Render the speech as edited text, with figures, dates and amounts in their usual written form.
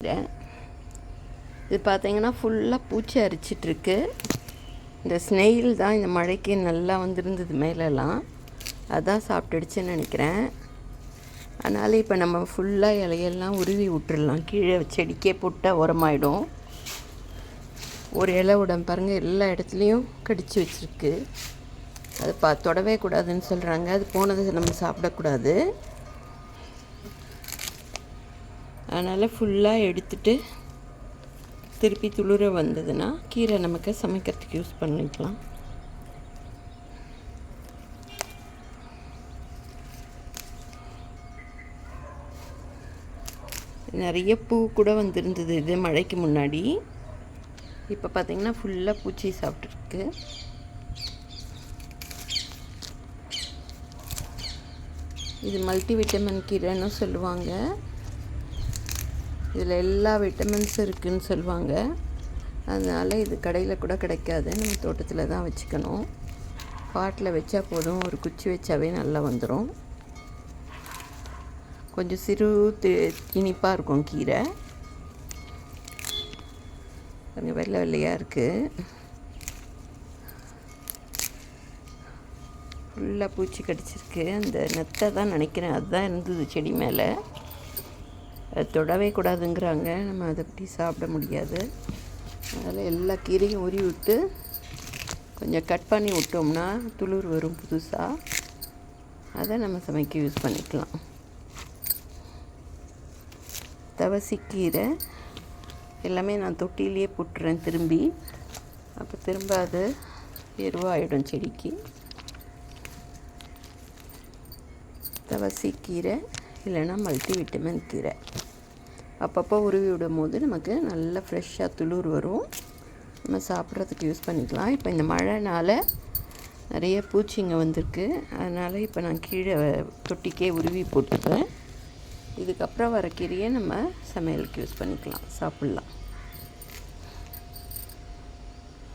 இது பார்த்தீங்கன்னா ஃபுல்லாக பூச்சி அரிச்சிட்ருக்கு. இந்த ஸ்னெயில் தான் இந்த மழைக்கு நல்லா வந்திருந்தது மேலெல்லாம், அதான் சாப்பிட்டுடுச்சுன்னு நினைக்கிறேன். அதனால் இப்போ நம்ம ஃபுல்லாக இலையெல்லாம் உருவி விட்டுடலாம். கீழே செடிக்கே போட்டால் உரமாயிடும். ஒரு இலை உடம்பு பாருங்கள், எல்லா இடத்துலையும் கடிச்சு வச்சுருக்கு. அது தொடவே கூடாதுன்னு சொல்கிறாங்க. அது போனதை நம்ம சாப்பிடக்கூடாது. அதனால் ஃபுல்லாக எடுத்துட்டு திருப்பி துளிர வந்ததுன்னா கீரை நமக்கு சமைக்கிறதுக்கு யூஸ் பண்ணிக்கலாம். நிறைய பூ கூட வந்திருந்தது இது மழைக்கு முன்னாடி. இப்போ பார்த்திங்கன்னா ஃபுல்லாக பூச்சி சாப்பிட்ருக்கு. இது மல்டி விட்டமின் கீரைன்னு சொல்லுவாங்க. இதில் எல்லா விட்டமின்ஸும் இருக்குதுன்னு சொல்லுவாங்க. அதனால் இது கடையில் கூட கிடைக்காது, நம்ம தோட்டத்தில் தான் வச்சுக்கணும். பாட்டில் வச்சா போதும், ஒரு குச்சி வச்சாவே நல்லா வந்துடும். கொஞ்சம் சிறு இனிப்பாக இருக்கும் கீரை. கொஞ்சம் வெள்ளை வெள்ளையாக இருக்குது. ஃபுல்லாக பூச்சி கடிச்சிருக்கு. அந்த நெத்தை தான் நினைக்கிறேன், அதுதான் இருந்தது செடி மேலே. அது தொடவே கூடாதுங்கிறாங்க. நம்ம அதை பற்றி சாப்பிட முடியாது. அதில் எல்லா கீரையும் உருவி விட்டு கொஞ்சம் கட் பண்ணி விட்டோம்னா துளிர் வரும் புதுசாக. அதை நம்ம சமைக்க யூஸ் பண்ணிக்கலாம். தவசிக்கீரை எல்லாமே நான் தொட்டிலேயே போட்டுறேன் திரும்பி. அப்போ திரும்ப அது எருவாயிடும் செடிக்கு. தவசிக்கீரை இல்லைன்னா மல்டி விட்டமின் கீரை அப்பப்போ உருவி விடும் போது நமக்கு நல்லா ஃப்ரெஷ்ஷாக துளிர் வரும். நம்ம சாப்பிட்றதுக்கு யூஸ் பண்ணிக்கலாம். இப்போ இந்த மழைனால் நிறைய பூச்சிங்க வந்திருக்கு. அதனால் இப்போ நான் கீழே தொட்டிக்கே உருவி போட்டுப்பேன். இதுக்கப்புறம் வர கீரையை நம்ம சமையலுக்கு யூஸ் பண்ணிக்கலாம், சாப்பிட்லாம்.